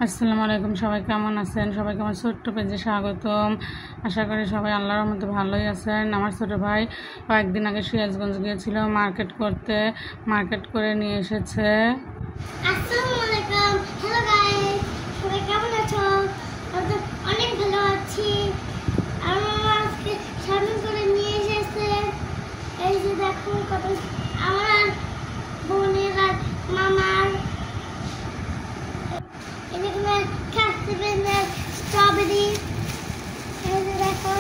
আসসালামু আলাইকুম। সবাই কেমন আছেন? সবাইকে আমার ছোট্ট পেজে স্বাগতম। আশা করি সবাই আল্লাহর রহমতে ভালোই আছেন। আমার ছোট ভাই কয়েকদিন আগে সিরাজগঞ্জ গিয়েছিল মার্কেট করতে, মার্কেট করে নিয়ে এসেছে। আসসালামু আলাইকুম। হ্যালো গাইস, সবাই কেমন আছো? আমি অনেক ভালো আছি। আমার আজকে শপিং করে নিয়ে এসেছে। এই যে দেখো কত আমার বোনের আর মামার এখানে খাসি বেনের স্ট্রবেরি। এই যে দেখো।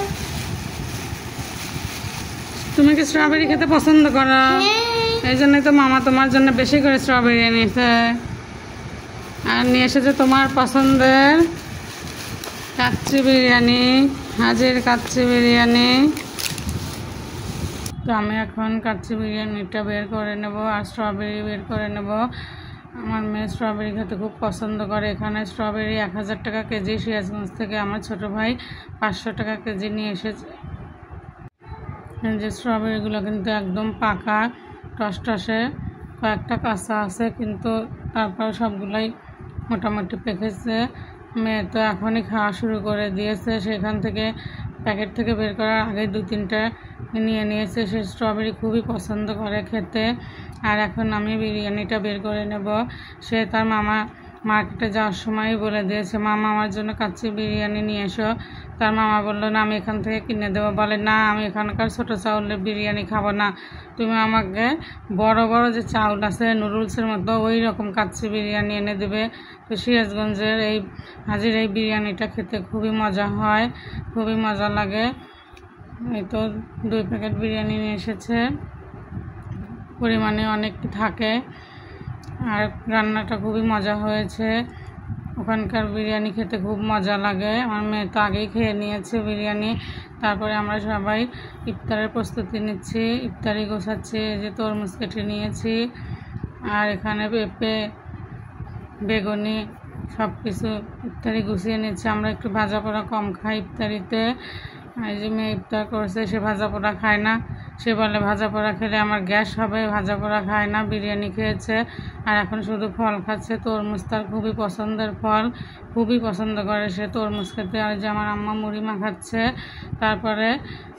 তুমি কি স্ট্রবেরি খেতে পছন্দ করো? এই জন্যই তো মামা তোমার জন্য বেশি করে স্ট্রবেরি এনেছে, আর নিয়ে এসেছে তোমার পছন্দের কাচ্চি বিরিয়ানি, হাজির কাচ্চি বিরিয়ানি। তো আমি এখন কাচ্চি বিরিয়ানিটা বের করে নেব আর স্ট্রবেরি বের করে নেব। আমার মেয়ে স্ট্রবেরি খেতে খুব পছন্দ করে। এখানে স্ট্রবেরি 1000 টাকা কেজি, সিরাজগঞ্জ থেকে আমার ছোট ভাই 500 টাকা কেজি নিয়ে এসেছে। যে স্ট্রবেরিগুলো কিন্তু একদম পাকা টসটসে, কয়েকটা কাঁচা আছে, কিন্তু তারপর সবগুলাই মোটামুটি পেকেছে। মেয়ে তো এখনই খাওয়া শুরু করে দিয়েছে। সেখান থেকে প্যাকেট থেকে বের করার আগে 2-3টা নিয়ে নিয়েছে। সে স্ট্রবেরি খুবই পছন্দ করে খেতে। আর এখন আমি বিরিয়ানিটা বের করে নেব। সে তার মামা মার্কেটে যাওয়ার সময় বলে দিয়েছে, মামা আমার জন্য কাচ্চি বিরিয়ানি নিয়ে এসো। তার মামা বললো না, আমি এখান থেকে কিনে দেবো। বলে না, আমি এখানকার ছোটো চাউলের বিরিয়ানি খাবো না, তুমি আমাকে বড় বড় যে চাউল আছে নুডলসের মতো ওই রকম কাচ্চি বিরিয়ানি এনে দেবে। তো সিরাজগঞ্জের এই হাজির এই বিরিয়ানিটা খেতে খুবই মজা হয়, খুবই মজা লাগে। এই তো 2 প্যাকেট বিরিয়ানি নিয়ে এসেছে, পরিমাণে অনেক থাকে, আর রান্নাটা খুবই মজা হয়েছে। ওখানকার বিরিয়ানি খেতে খুব মজা লাগে। আমার মেয়ে তো আগেই খেয়ে নিয়েছে বিরিয়ানি। তারপরে আমরা সবাই ইফতারের প্রস্তুতি নিচ্ছি, ইফতারি গোছাচ্ছি। এই যে তরমুজ কেটে নিয়েছি, আর এখানে পেঁপে, বেগুনি সব কিছু ইফতারি গুছিয়ে নিচ্ছে। আমরা একটু ভাজা পোড়া কম খাই ইফতারিতে। এই যে মেয়ে ইফতার করছে, সে ভাজা পোড়া খায় না। সে বলে ভাজা পোড়া খেলে আমার গ্যাস হবে, ভাজা পোড়া খায় না। বিরিয়ানি খেয়েছে আর এখন শুধু ফল খাচ্ছে। তরমুজ তার খুবই পছন্দের ফল, খুবই পছন্দ করে সে তরমুজ খেতে। আর যে আমার আম্মা মুড়ি মাখাচ্ছে। তারপরে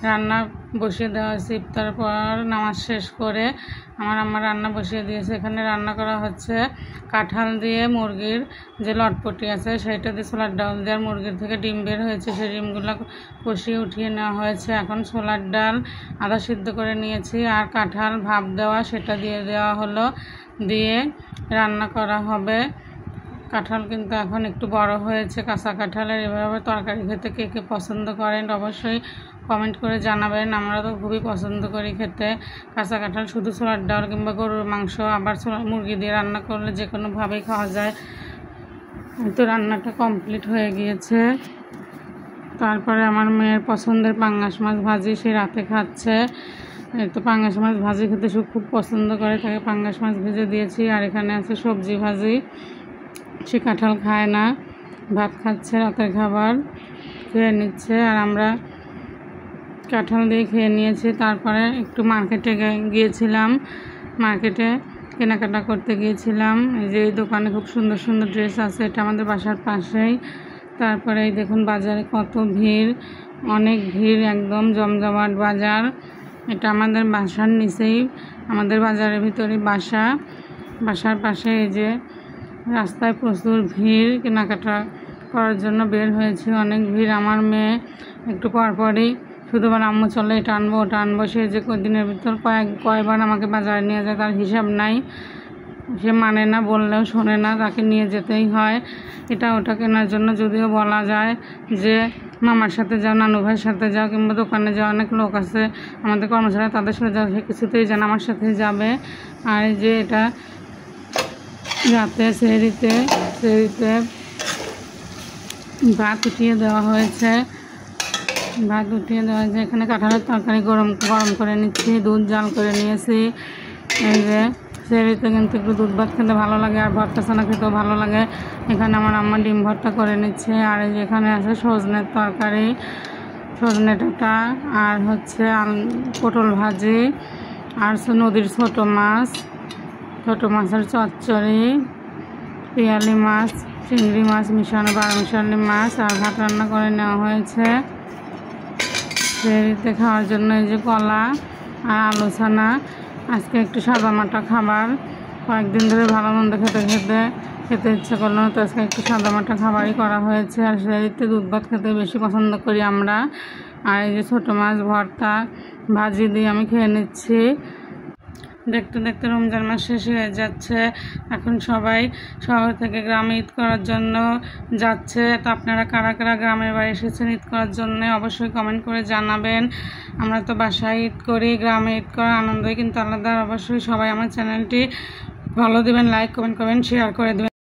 রান্না বসিয়ে দেওয়া হয়েছে। ইফতার পর নামাজ শেষ করে আমার আম্মা রান্না বসিয়ে দিয়েছে। এখানে রান্না করা হচ্ছে কাঁঠাল দিয়ে মুরগির যে লটপটি আছে সেটা দিয়ে ছোলার ডাল দেওয়ার, মুরগির থেকে ডিম বের হয়েছে, সেই ডিমগুলো কষিয়ে উঠিয়ে নেওয়া হয়েছে। এখন ছোলার ডাল আদা সিদ্ধ করে নিয়েছি, আর কাঁঠাল ভাপ দেওয়া সেটা দিয়ে দেওয়া হলো, দিয়ে রান্না করা হবে। কাঁঠাল কিন্তু এখন একটু বড় হয়েছে, কাঁচা কাঁঠালের। এভাবে তরকারি খেতে কে কে পছন্দ করেন অবশ্যই কমেন্ট করে জানাবেন। আমরা তো খুবই পছন্দ করি খেতে কাঁচা কাঁঠাল। শুধু ছোলার ডাল কিংবা গরুর মাংস, আবার মুরগি দিয়ে রান্না করলে যে কোনোভাবেই খাওয়া যায়। তো রান্নাটা কমপ্লিট হয়ে গিয়েছে। তারপরে আমার মেয়ের পছন্দের পাঙ্গাস মাছ ভাজি সে রাতে খাচ্ছে। তো পাঙ্গাস মাছ ভাজি খেতে সে খুব পছন্দ করে, তাকে পাঙ্গাস মাছ ভেজে দিয়েছি। আর এখানে আছে সবজি ভাজি। সে কাঁঠাল খায় না, ভাত খাচ্ছে, রাতের খাবার খেয়ে নিচ্ছে। আর আমরা কাঁঠাল দিয়ে খেয়ে নিয়েছি। তারপরে একটু মার্কেটে গিয়েছিলাম, মার্কেটে কেনাকাটা করতে গিয়েছিলাম। এই যে এই দোকানে খুব সুন্দর সুন্দর ড্রেস আছে, এটা আমাদের বাসার পাশেই। তারপরে এই দেখুন বাজারে কত ভিড়, অনেক ভিড়, একদম জমজমাট বাজার। এটা আমাদের বাসার নিচেই, আমাদের বাজারের ভিতরেই বাসা। বাসার পাশে এই যে রাস্তায় প্রচুর ভিড়, কেনাকাটা করার জন্য বের হয়েছি, অনেক ভিড়। আমার মেয়ে একটু পরপরই শুধু বলে আম্মু চলে এটা আনবো ওটা আনবো। সে যে কদিনের ভিতর কয়বার আমাকে বাজারে নিয়ে যায় তার হিসাব নাই। সে মানে না, বললেও শোনে না, তাকে নিয়ে যেতেই হয় এটা ওটা কেনার জন্য। যদিও বলা যায় যে মামার সাথে যাও, নানু ভাইয়ের সাথে যাও, কিংবা দোকানে যাও, অনেক লোক আছে আমাদের কর্মচারী, তাদের সাথে যাও, সে কিছুতেই যেন আমার সাথেই যাবে। আর এই যে এটা রাতে সেহরিতে ভাত উঠিয়ে দেওয়া হয়েছে, এখানে কাঁঠালের তরকারি গরম করে নিচ্ছি, দুধ জাল করে নিয়েছি। এই যে সেহরিতে কিন্তু একটু দুধ ভাত খেতে ভালো লাগে, আর ভর্তা ছানা খেতেও ভালো লাগে। এখানে আমার আম্মা ডিম ভর্তা করে নিচ্ছে। আর এই যে এখানে আছে সজনের তরকারি, সজনে ডাঁটা, আর হচ্ছে পটল ভাজি, আর নদীর ছোটো মাছের চচ্চড়ি, পিয়ালি মাছ, চিংড়ি মাছ মিশানো 12 মিশালি মাছ আর ভাত রান্না করে নেওয়া হয়েছে। সেহরিতে খাওয়ার জন্য এই যে কলা আর আলু ছানা। আজকে একটু সাদামাটা খাবার, কয়েকদিন ধরে ভালো মন্দ খেতে ইচ্ছে করলো না, তো আজকে একটু সাদামাটা খাবারই করা হয়েছে। আর সেহরিতে দুধ ভাত খেতে বেশি পছন্দ করি আমরা। আর এই যে ছোটো মাছ ভর্তা ভাজি দিয়ে আমি খেয়ে নিচ্ছি। দেখতে দেখতে রমজান মাস শেষ হয়ে যাচ্ছে। এখন সবাই শহর থেকে গ্রামে ঈদ করার জন্য যাচ্ছে। তো আপনারা কারা কারা গ্রামের বাড়ি এসেছেন ঈদ করার জন্য অবশ্যই কমেন্ট করে জানাবেন। আমরা তো বাসায় ঈদ করি, গ্রামে ঈদ করার আনন্দই কিন্তু আলাদা। অবশ্যই সবাই আমার চ্যানেলটি ফলো দেবেন, লাইক কমেন্ট করবেন, শেয়ার করে দেবেন।